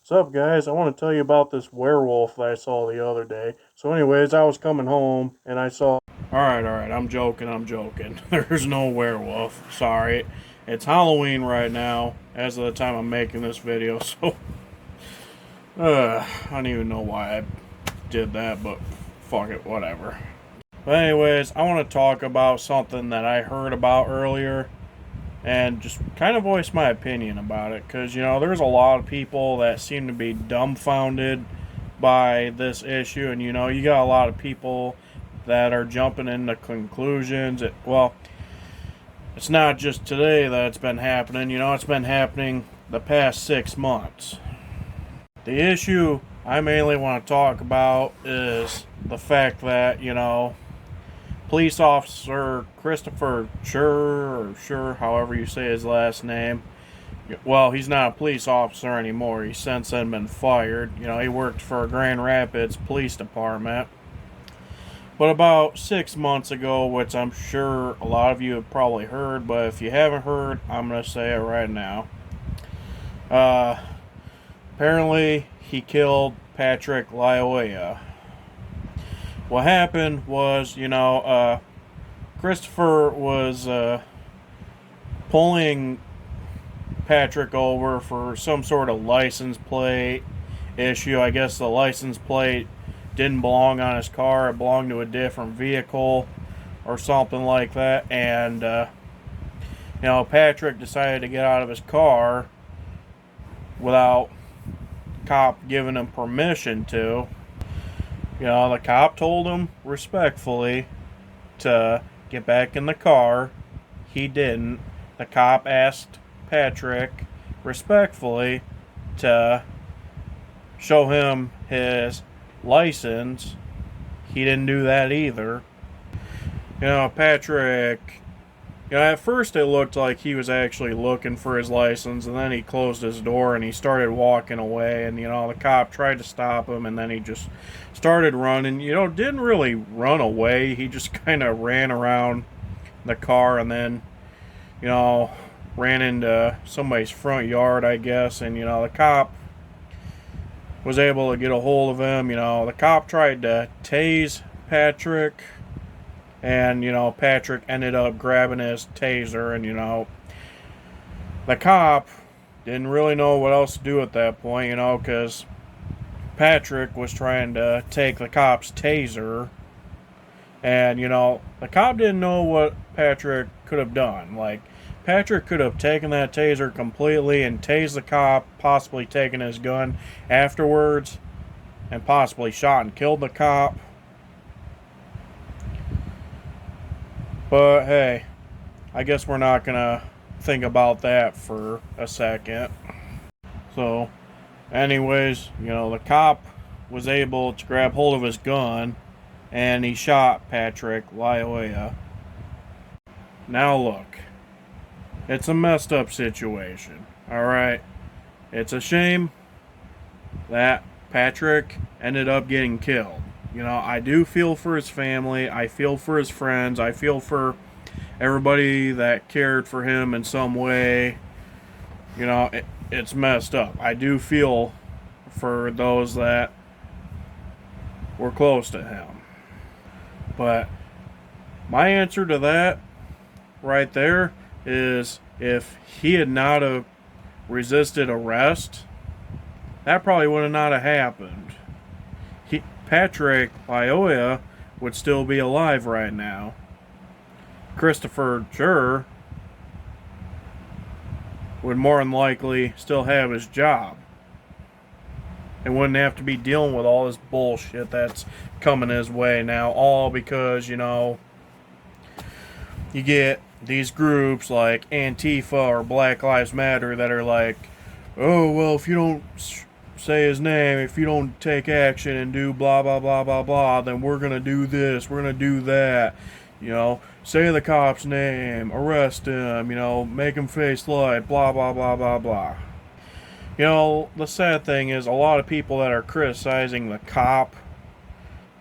What's up, guys? I want to tell you about this werewolf that I saw the other day. So, anyways, I was coming home and I saw. Alright, I'm joking. There's no werewolf. Sorry. It's Halloween right now, as of the time I'm making this video, so. I don't even know why I did that, but fuck it, whatever. But, anyways, I want to talk about something that I heard about earlier and just kind of voice my opinion about it, because there's a lot of people that seem to be dumbfounded by this issue, and you got a lot of people that are jumping into conclusions. It's not just today that it's been happening. It's been happening the past 6 months. The issue I mainly want to talk about is the fact that police officer Christopher Schurr, however you say his last name. Well, he's not a police officer anymore. He's since then been fired. He worked for Grand Rapids Police Department. But about 6 months ago, which I'm sure a lot of you have probably heard, but if you haven't heard, I'm going to say it right now. Apparently, he killed Patrick Lyoya. What happened was, Christopher was pulling Patrick over for some sort of license plate issue. I guess the license plate didn't belong on his car. It belonged to a different vehicle or something like that. And, Patrick decided to get out of his car without the cop giving him permission to. The cop told him respectfully to get back in the car. He didn't. The cop asked Patrick respectfully to show him his license. He didn't do that either. Patrick, at first it looked like he was actually looking for his license, and then he closed his door and he started walking away, and the cop tried to stop him, and then he just started running. Didn't really run away. He just kind of ran around the car and then ran into somebody's front yard, I guess, and the cop was able to get a hold of him. The cop tried to tase Patrick, and Patrick ended up grabbing his taser, and the cop didn't really know what else to do at that point, because Patrick was trying to take the cop's taser, and the cop didn't know what Patrick could have done. Like, Patrick could have taken that taser completely and tased the cop, possibly taken his gun afterwards, and possibly shot and killed the cop. But hey, I guess we're not gonna think about that for a second. So, anyways, the cop was able to grab hold of his gun and he shot Patrick Lyoya. Now look, it's a messed up situation, alright? It's a shame that Patrick ended up getting killed. I do feel for his family, I feel for his friends, I feel for everybody that cared for him in some way. It's messed up. I do feel for those that were close to him. But my answer to that right there is, if he had not have resisted arrest, that probably would have not have happened. Patrick Lyoya would still be alive right now. Christopher Schurr would more than likely still have his job and wouldn't have to be dealing with all this bullshit that's coming his way now, all because you get these groups like Antifa or Black Lives Matter that are like, oh, well, if you don't say his name, if you don't take action and do blah blah blah blah blah, then we're gonna do this, we're gonna do that. Say the cop's name, arrest him, make him face light, blah blah blah blah blah. The sad thing is, a lot of people that are criticizing the cop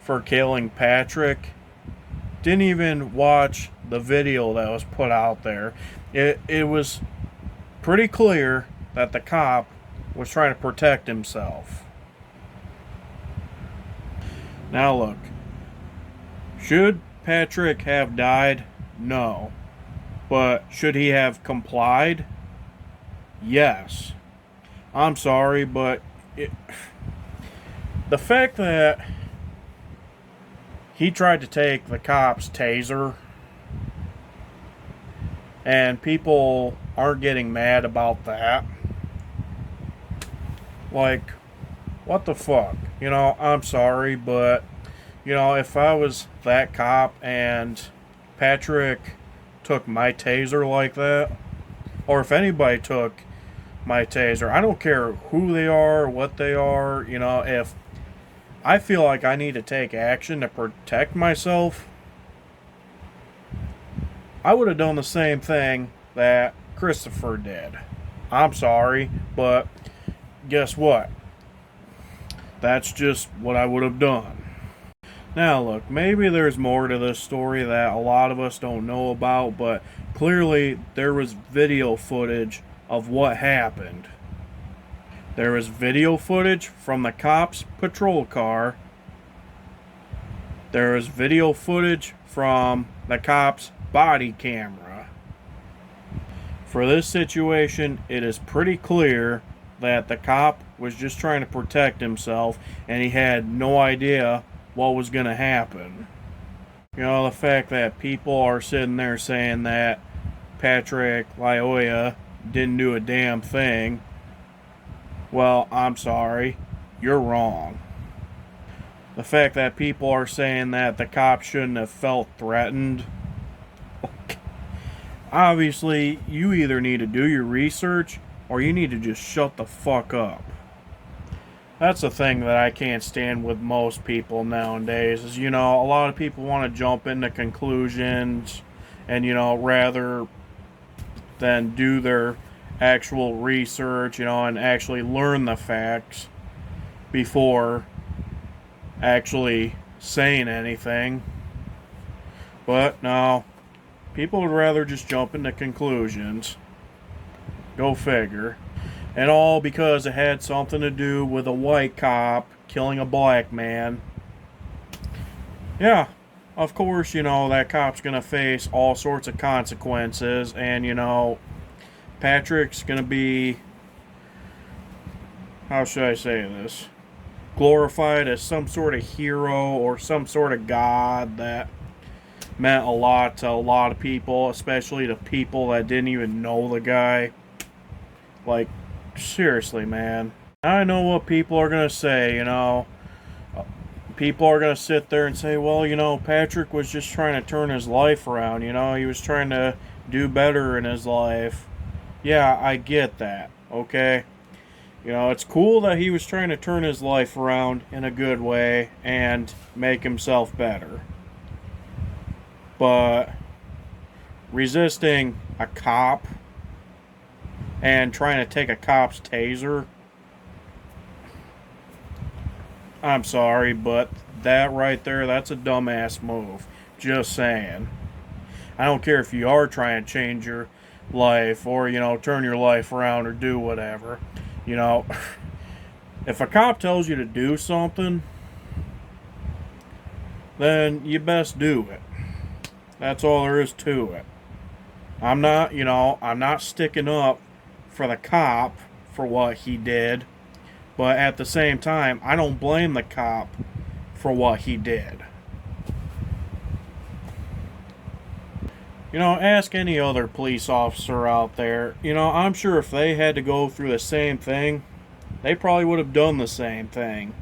for killing Patrick didn't even watch the video that was put out there. It was pretty clear that the cop was trying to protect himself. Now look, should Patrick have died? No. But should he have complied? Yes. I'm sorry, but the fact that he tried to take the cop's taser and people aren't getting mad about that, like, what the fuck? You know, I'm sorry, but, you know, if I was that cop and Patrick took my taser like that, or if anybody took my taser, I don't care who they are, what they are, you know, if I feel like I need to take action to protect myself, I would have done the same thing that Christopher did. I'm sorry, but guess what? That's just what I would have done. Now look, maybe there's more to this story that a lot of us don't know about, but clearly there was video footage of what happened. There was video footage from the cop's patrol car. There was video footage from the cop's body camera. For this situation, it is pretty clear that the cop was just trying to protect himself and he had no idea what was going to happen. You know, the fact that people are sitting there saying that Patrick Lyoya didn't do a damn thing, well, I'm sorry, you're wrong. The fact that people are saying that the cop shouldn't have felt threatened, obviously, you either need to do your research or you need to just shut the fuck up. That's the thing that I can't stand with most people nowadays is, you know, a lot of people want to jump into conclusions and, you know, rather than do their actual research, you know, and actually learn the facts before actually saying anything. But no, people would rather just jump into conclusions. Go figure. And all because it had something to do with a white cop killing a black man. Yeah, of course, you know, that cop's gonna face all sorts of consequences, and, you know, Patrick's gonna be, how should I say this, glorified as some sort of hero or some sort of god that meant a lot to a lot of people, especially to people that didn't even know the guy. Like, seriously, man. I know what people are going to say, you know. People are going to sit there and say, well, you know, Patrick was just trying to turn his life around, you know. He was trying to do better in his life. Yeah, I get that, okay? You know, it's cool that he was trying to turn his life around in a good way and make himself better. But resisting a cop and trying to take a cop's taser, I'm sorry, but that right there, that's a dumbass move. Just saying. I don't care if you are trying to change your life or, you know, turn your life around or do whatever. You know, if a cop tells you to do something, then you best do it. That's all there is to it. I'm not sticking up for the cop for what he did, but at the same time, I don't blame the cop for what he did. You know, ask any other police officer out there. You know, I'm sure if they had to go through the same thing, they probably would have done the same thing.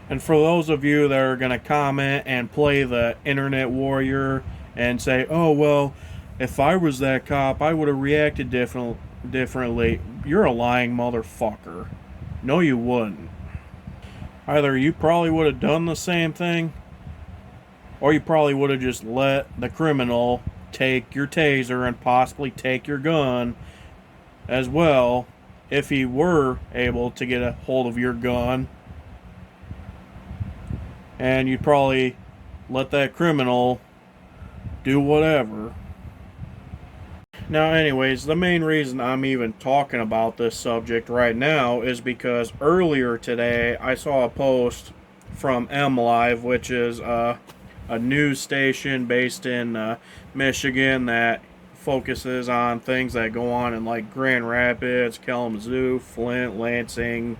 And for those of you that are going to comment and play the internet warrior and say, oh, well, if I was that cop, I would have reacted differently. You're a lying motherfucker. No, you wouldn't. Either you probably would have done the same thing, or you probably would have just let the criminal take your taser and possibly take your gun as well, if he were able to get a hold of your gun. And you'd probably let that criminal do whatever. Now, anyways, the main reason I'm even talking about this subject right now is because earlier today I saw a post from MLive, which is a news station based in Michigan that focuses on things that go on in like Grand Rapids, Kalamazoo, Flint, Lansing,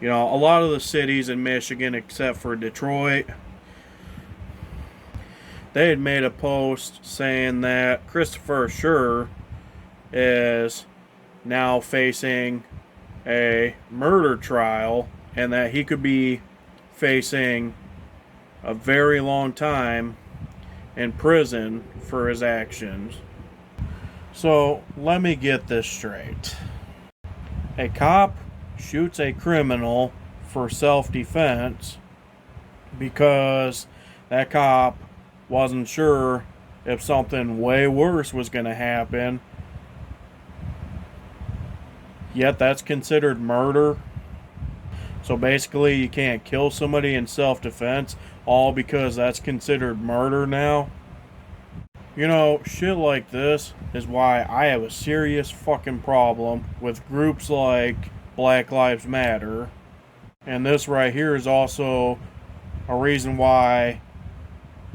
a lot of the cities in Michigan except for Detroit. They had made a post saying that Christopher Schurr is now facing a murder trial and that he could be facing a very long time in prison for his actions. So let me get this straight. A cop shoots a criminal for self-defense because that cop wasn't sure if something way worse was going to happen. Yet that's considered murder. So basically you can't kill somebody in self-defense all because that's considered murder now. Shit like this is why I have a serious fucking problem with groups like Black Lives Matter. And this right here is also a reason why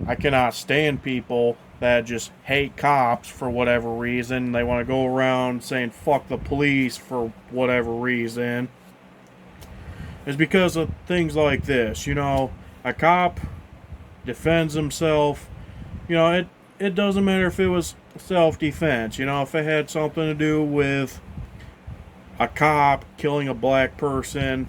I cannot stand people that just hate cops for whatever reason. They want to go around saying fuck the police for whatever reason. It's because of things like this. A cop defends himself. It doesn't matter if it was self-defense. If it had something to do with a cop killing a black person,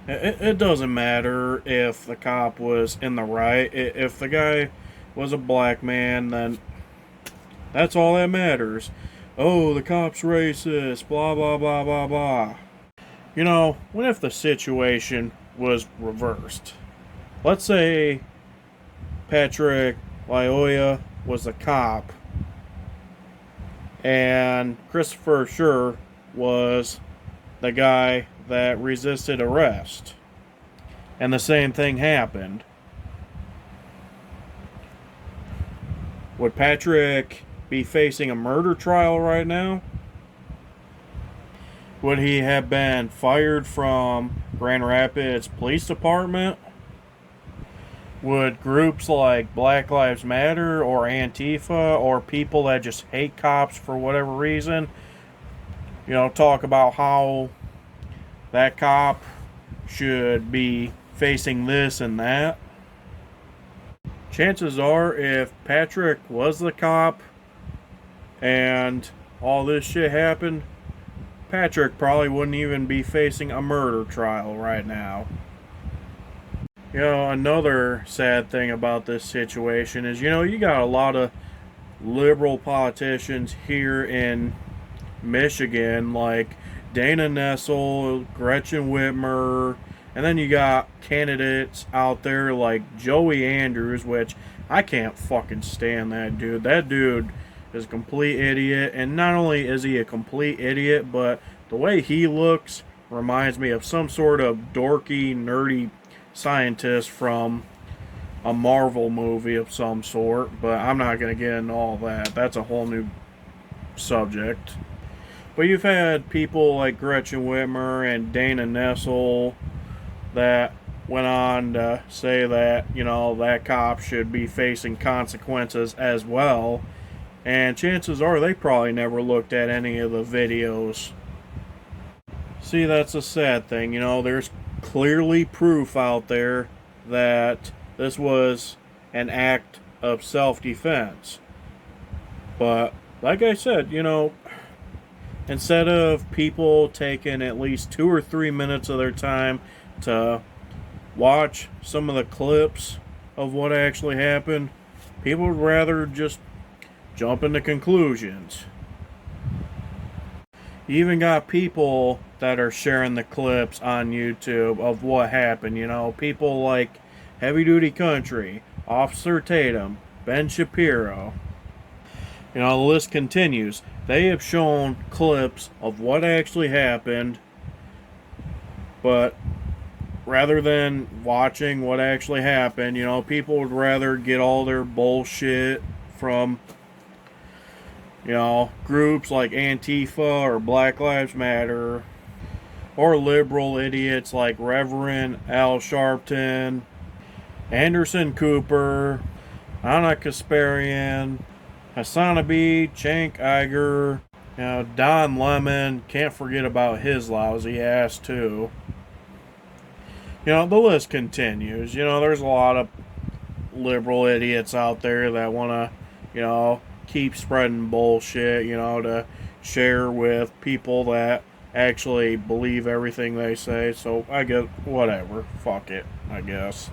it doesn't matter if the cop was in the right. If the guy was a black man, then that's all that matters. Oh, the cop's racist, blah, blah, blah, blah, blah. What if the situation was reversed? Let's say Patrick Lyoya was a cop and Christopher Schurr was the guy that resisted arrest, and the same thing happened. Would Patrick be facing a murder trial right now? Would he have been fired from Grand Rapids Police Department? Would groups like Black Lives Matter or Antifa or people that just hate cops for whatever reason, talk about how that cop should be facing this and that? Chances are, if Patrick was the cop and all this shit happened, Patrick probably wouldn't even be facing a murder trial right now. Another sad thing about this situation is, you got a lot of liberal politicians here in Michigan, like Dana Nessel, Gretchen Whitmer, and then you got candidates out there like Joey Andrews, which I can't fucking stand that dude. That dude is a complete idiot, and not only is he a complete idiot, but the way he looks reminds me of some sort of dorky, nerdy scientist from a Marvel movie of some sort, but I'm not going to get into all that. That's a whole new subject. But you've had people like Gretchen Whitmer and Dana Nessel that went on to say that, that cop should be facing consequences as well. And chances are they probably never looked at any of the videos. See, that's a sad thing. There's clearly proof out there that this was an act of self-defense. But, like I said, instead of people taking at least 2 or 3 minutes of their time to watch some of the clips of what actually happened, people would rather just jump into conclusions. You even got people that are sharing the clips on YouTube of what happened. People like Heavy Duty Country, Officer Tatum, Ben Shapiro. The list continues. They have shown clips of what actually happened, but rather than watching what actually happened, people would rather get all their bullshit from You know, groups like Antifa or Black Lives Matter, or liberal idiots like Reverend Al Sharpton, Anderson Cooper, Anna Kasparian, Hassanabi, Cenk Uygur, you know, Don Lemon, can't forget about his lousy ass too. You know, the list continues. You know, there's a lot of liberal idiots out there that want to, you know, keep spreading bullshit, you know, to share with people that actually believe everything they say. So I guess, whatever. Fuck it, I guess.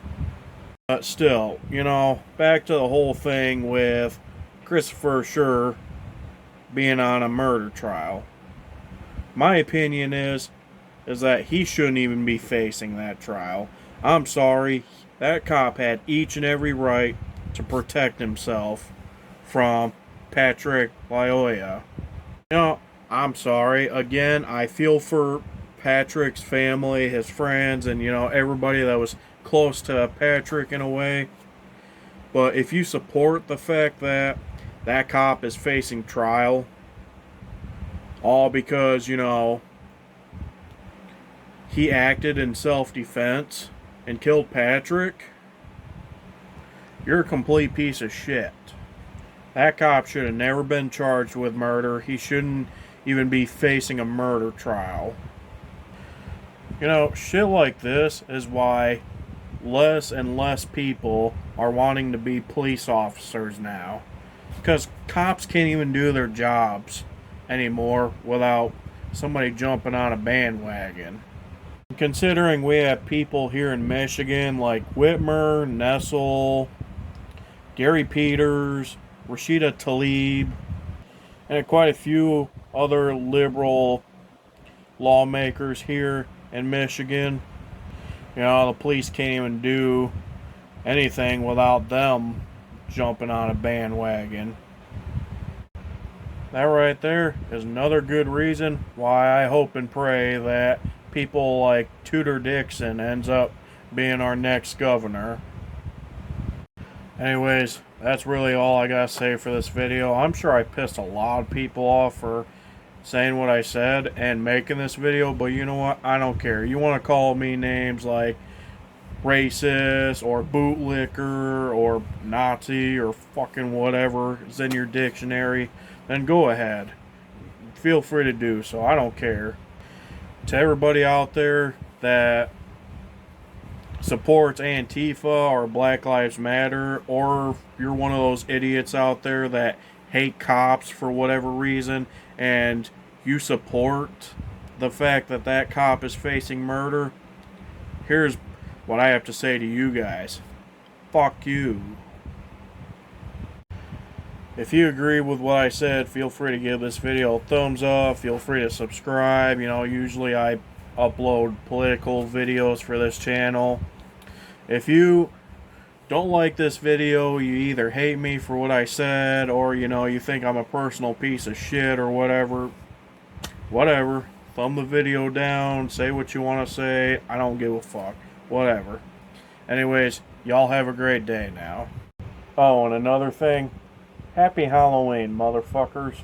But still, you know, back to the whole thing with Christopher Schurr being on a murder trial. My opinion is that he shouldn't even be facing that trial. I'm sorry, that cop had each and every right to protect himself from Patrick Lyoya. You know, I'm sorry. Again, I feel for Patrick's family, his friends, and, you know, everybody that was close to Patrick in a way. But if you support the fact that that cop is facing trial, all because, you know, he acted in self-defense and killed Patrick, you're a complete piece of shit. That cop should have never been charged with murder. He shouldn't even be facing a murder trial. You know, shit like this is why less and less people are wanting to be police officers now. Because cops can't even do their jobs anymore without somebody jumping on a bandwagon. Considering we have people here in Michigan like Whitmer, Nessel, Gary Peters, Rashida Tlaib, and quite a few other liberal lawmakers here in Michigan. You know, the police can't even do anything without them jumping on a bandwagon. That right there is another good reason why I hope and pray that people like Tudor Dixon ends up being our next governor. Anyways, that's really all I gotta say for this video. I'm sure I pissed a lot of people off for saying what I said and making this video, but you know what? I don't care. You want to call me names like racist or bootlicker or Nazi or fucking whatever is in your dictionary, then go ahead. Feel free to do so. I don't care. To everybody out there that supports Antifa or Black Lives Matter, or you're one of those idiots out there that hate cops for whatever reason and you support the fact that that cop is facing murder, here's what I have to say to you guys. Fuck you. If you agree with what I said, feel free to give this video a thumbs up. Feel free to subscribe. You know, usually I upload political videos for this channel. If you don't like this video, you either hate me for what I said, or, you know, you think I'm a personal piece of shit or whatever. Whatever. Thumb the video down. Say what you want to say. I don't give a fuck. Whatever. Anyways, y'all have a great day now. Oh, and another thing. Happy Halloween, motherfuckers.